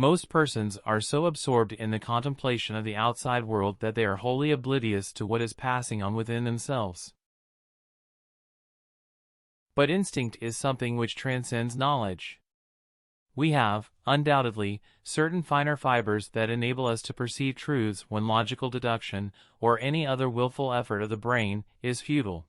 Most persons are so absorbed in the contemplation of the outside world that they are wholly oblivious to what is passing on within themselves. But instinct is something which transcends knowledge. We have, undoubtedly, certain finer fibers that enable us to perceive truths when logical deduction, or any other willful effort of the brain, is futile.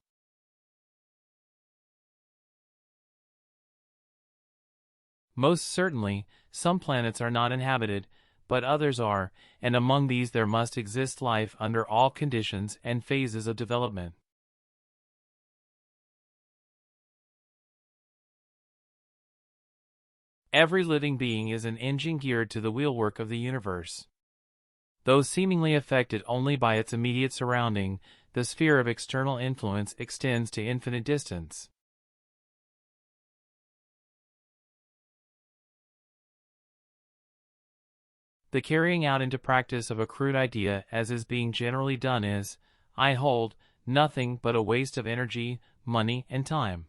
Most certainly, some planets are not inhabited, but others are, and among these there must exist life under all conditions and phases of development. Every living being is an engine geared to the wheelwork of the universe. Though seemingly affected only by its immediate surrounding, the sphere of external influence extends to infinite distance. The carrying out into practice of a crude idea, as is being generally done, is, I hold, nothing but a waste of energy, money, and time.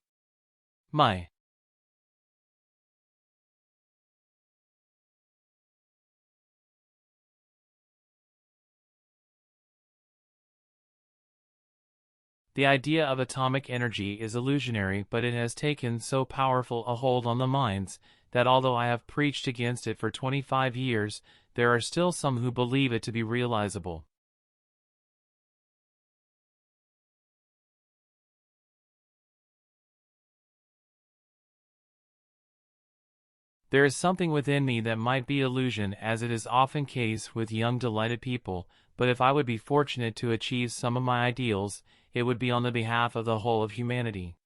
The idea of atomic energy is illusionary, but it has taken so powerful a hold on the minds that although I have preached against it for 25 years, there are still some who believe it to be realizable. There is something within me that might be illusion, as it is often case with young delighted people, but if I would be fortunate to achieve some of my ideals, it would be on the behalf of the whole of humanity.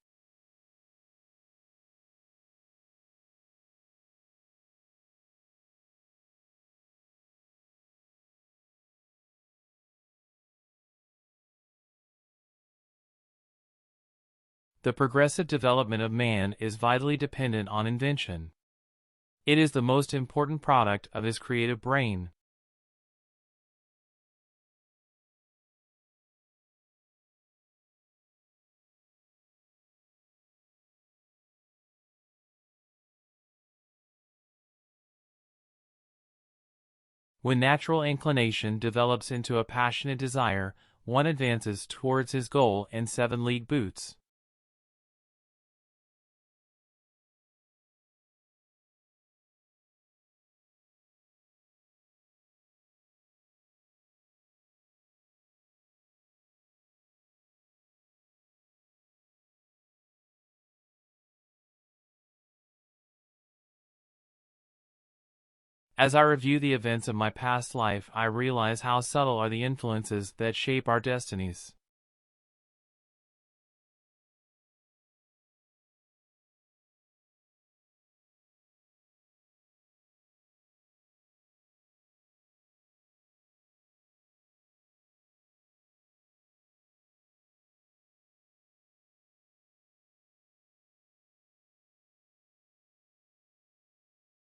The progressive development of man is vitally dependent on invention. It is the most important product of his creative brain. When natural inclination develops into a passionate desire, one advances towards his goal in 7-league boots. As I review the events of my past life, I realize how subtle are the influences that shape our destinies.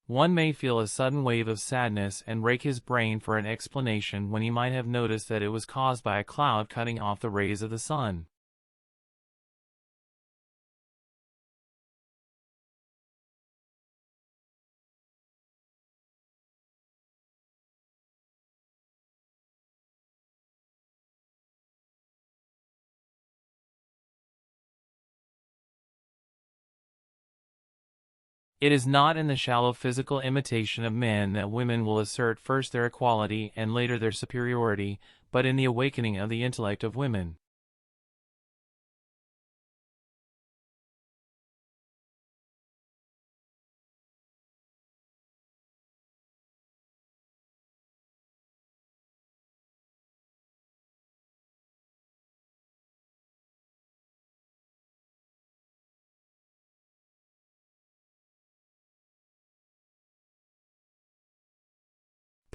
One may feel a sudden wave of sadness and rake his brain for an explanation when he might have noticed that it was caused by a cloud cutting off the rays of the sun. It is not in the shallow physical imitation of men that women will assert first their equality and later their superiority, but in the awakening of the intellect of women.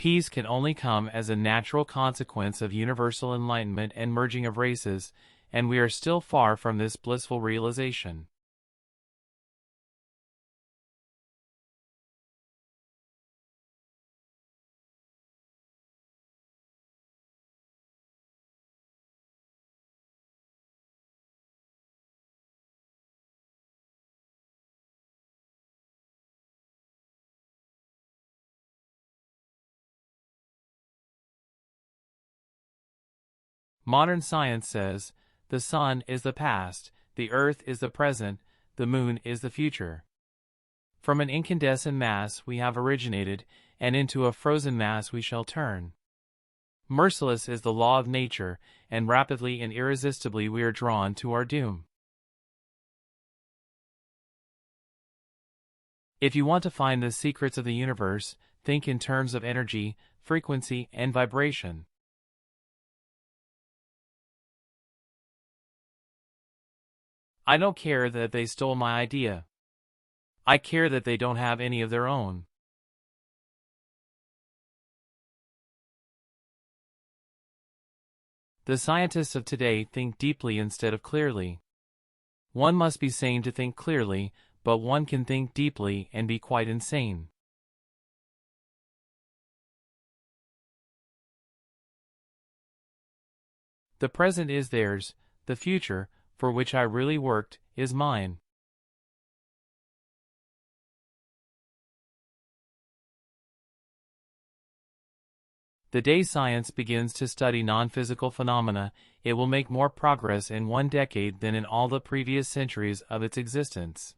Peace can only come as a natural consequence of universal enlightenment and merging of races, and we are still far from this blissful realization. Modern science says, the sun is the past, the earth is the present, the moon is the future. From an incandescent mass we have originated, and into a frozen mass we shall turn. Merciless is the law of nature, and rapidly and irresistibly we are drawn to our doom. If you want to find the secrets of the universe, think in terms of energy, frequency, and vibration. I don't care that they stole my idea. I care that they don't have any of their own. The scientists of today think deeply instead of clearly. One must be sane to think clearly, but one can think deeply and be quite insane. The present is theirs, the future, for which I really worked, is mine. The day science begins to study non-physical phenomena, it will make more progress in 1 decade than in all the previous centuries of its existence.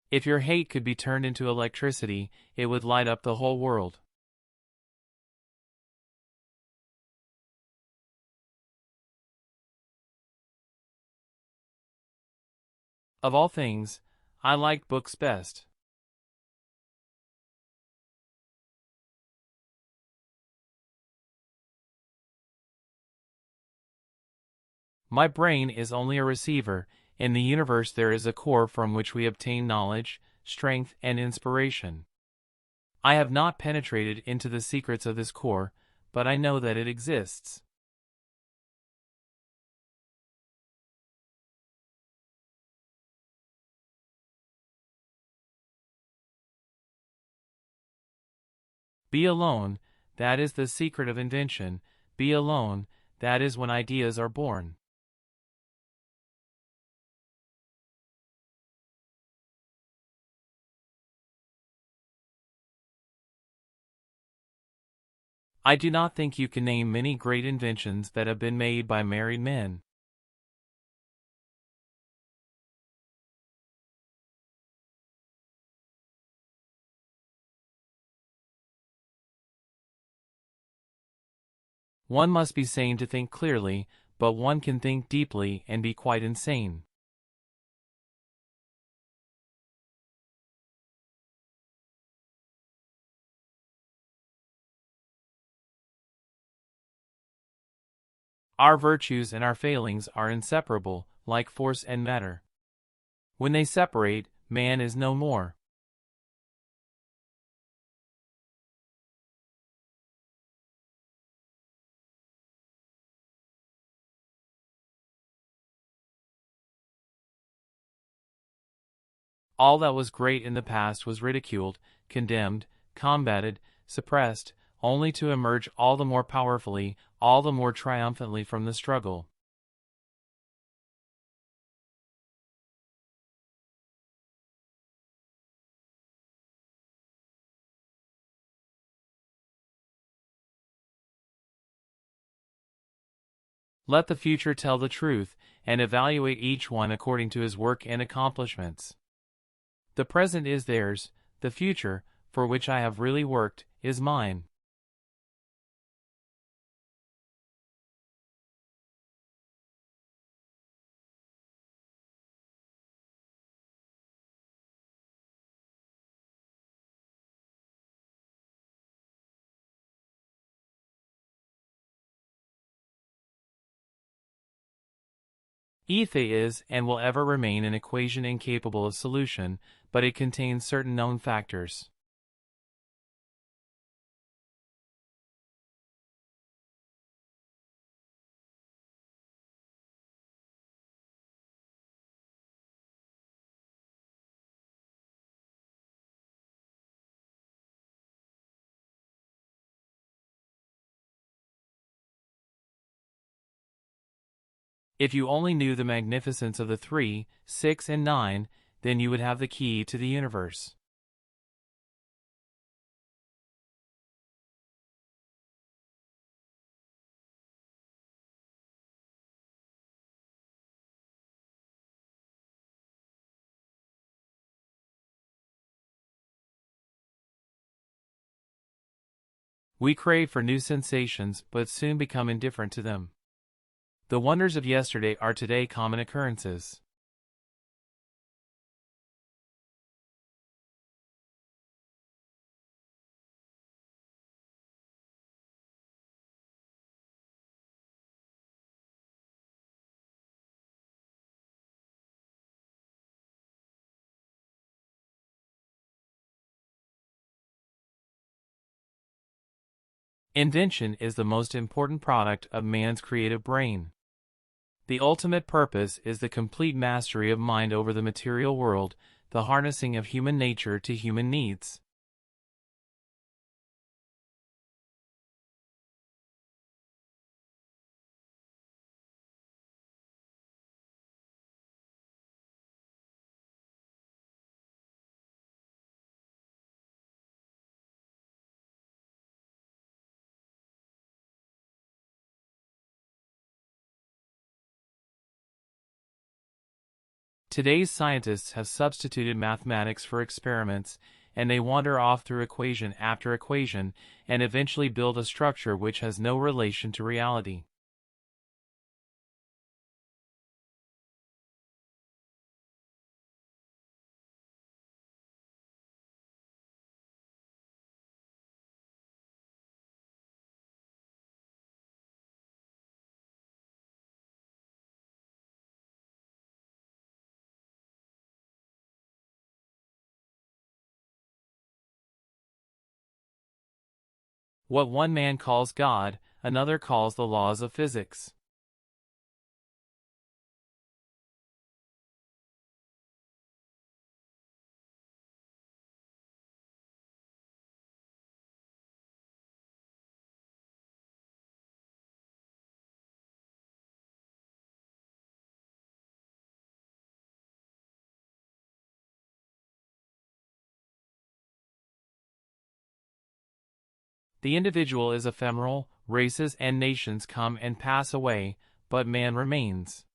If your hate could be turned into electricity, it would light up the whole world. Of all things, I like books best. My brain is only a receiver. In the universe there is a core from which we obtain knowledge, strength, and inspiration. I have not penetrated into the secrets of this core, but I know that it exists. Be alone, that is the secret of invention. Be alone, that is when ideas are born. I do not think you can name many great inventions that have been made by married men. One must be sane to think clearly, but one can think deeply and be quite insane. Our virtues and our failings are inseparable, like force and matter. When they separate, man is no more. All that was great in the past was ridiculed, condemned, combated, suppressed, only to emerge all the more powerfully, all the more triumphantly from the struggle. Let the future tell the truth, and evaluate each one according to his work and accomplishments. The present is theirs, the future, for which I have really worked, is mine. Ethe is and will ever remain an equation incapable of solution, but it contains certain known factors. If you only knew the magnificence of the 3, 6, and 9, then you would have the key to the universe. We crave for new sensations but soon become indifferent to them. The wonders of yesterday are today common occurrences. Invention is the most important product of man's creative brain. The ultimate purpose is the complete mastery of mind over the material world, the harnessing of human nature to human needs. Today's scientists have substituted mathematics for experiments, and they wander off through equation after equation, and eventually build a structure which has no relation to reality. What one man calls God, another calls the laws of physics. The individual is ephemeral, races and nations come and pass away, but man remains.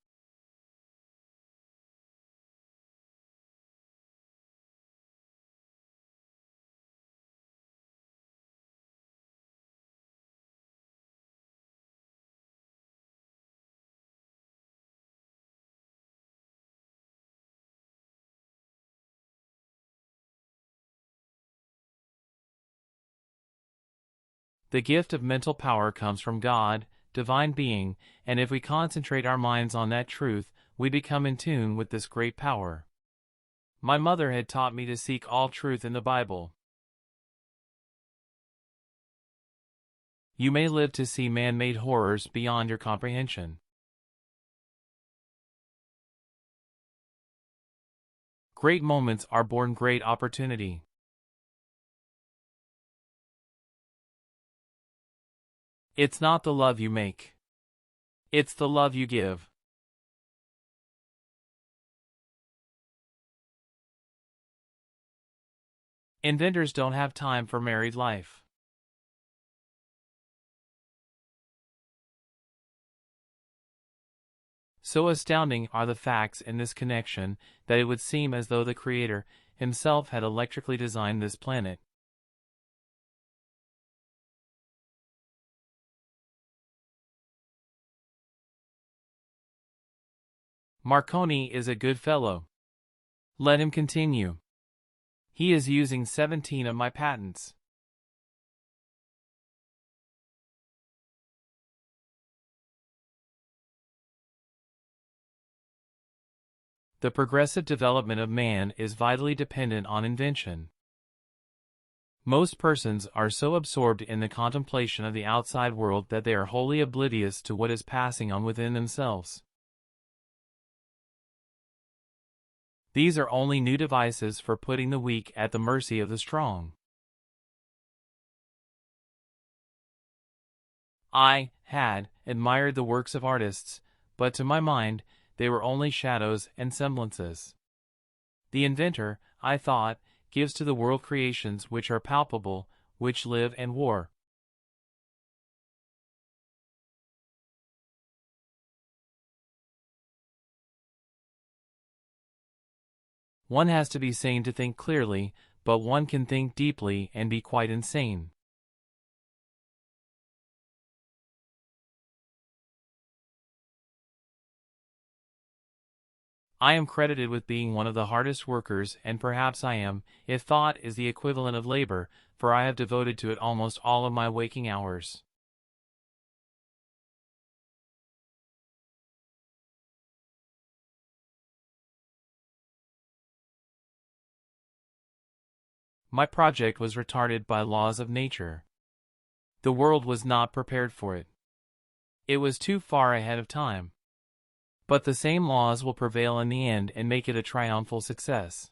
The gift of mental power comes from God, divine being, and if we concentrate our minds on that truth, we become in tune with this great power. My mother had taught me to seek all truth in the Bible. You may live to see man-made horrors beyond your comprehension. Great moments are born great opportunity. It's not the love you make. It's the love you give. Inventors don't have time for married life. So astounding are the facts in this connection that it would seem as though the Creator himself had electrically designed this planet. Marconi is a good fellow. Let him continue. He is using 17 of my patents. The progressive development of man is vitally dependent on invention. Most persons are so absorbed in the contemplation of the outside world that they are wholly oblivious to what is passing on within themselves. These are only new devices for putting the weak at the mercy of the strong. I had admired the works of artists, but to my mind, they were only shadows and semblances. The inventor, I thought, gives to the world creations which are palpable, which live and war. One has to be sane to think clearly, but one can think deeply and be quite insane. I am credited with being one of the hardest workers, and perhaps I am, if thought is the equivalent of labor, for I have devoted to it almost all of my waking hours. My project was retarded by laws of nature. The world was not prepared for it. It was too far ahead of time. But the same laws will prevail in the end and make it a triumphal success.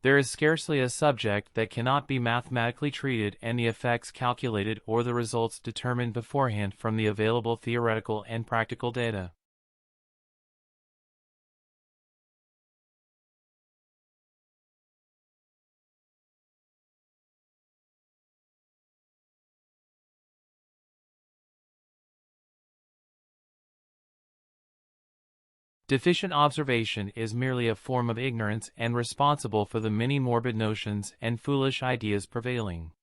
There is scarcely a subject that cannot be mathematically treated and the effects calculated or the results determined beforehand from the available theoretical and practical data. Deficient observation is merely a form of ignorance and responsible for the many morbid notions and foolish ideas prevailing.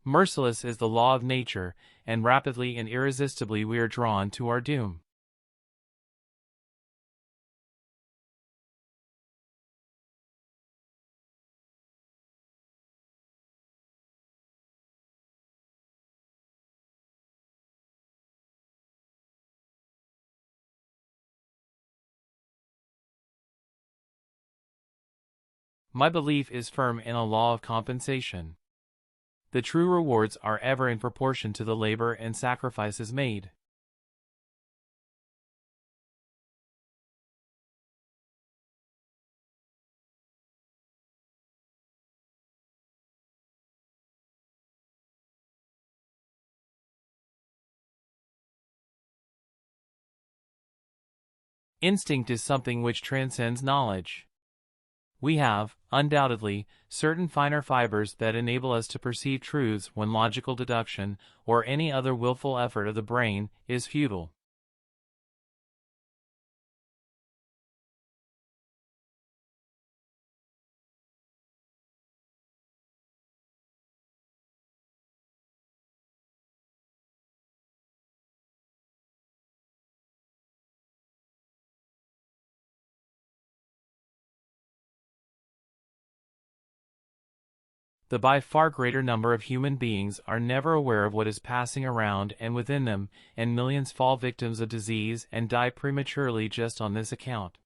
Merciless is the law of nature, and rapidly and irresistibly we are drawn to our doom. My belief is firm in a law of compensation. The true rewards are ever in proportion to the labor and sacrifices made. Instinct is something which transcends knowledge. We have, undoubtedly, certain finer fibers that enable us to perceive truths when logical deduction, or any other willful effort of the brain, is futile. The by far greater number of human beings are never aware of what is passing around and within them, and millions fall victims of disease and die prematurely just on this account.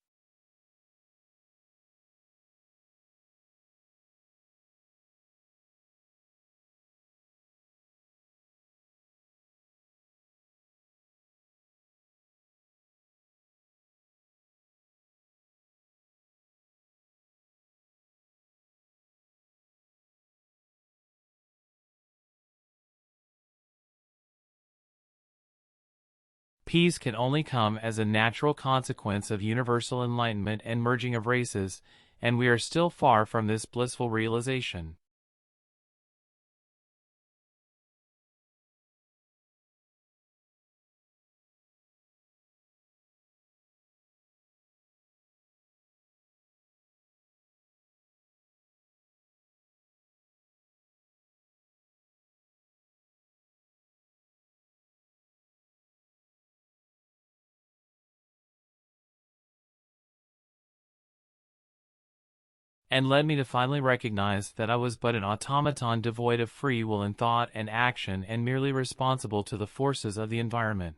Peace can only come as a natural consequence of universal enlightenment and merging of races, and we are still far from this blissful realization. And led me to finally recognize that I was but an automaton devoid of free will in thought and action and merely responsible to the forces of the environment.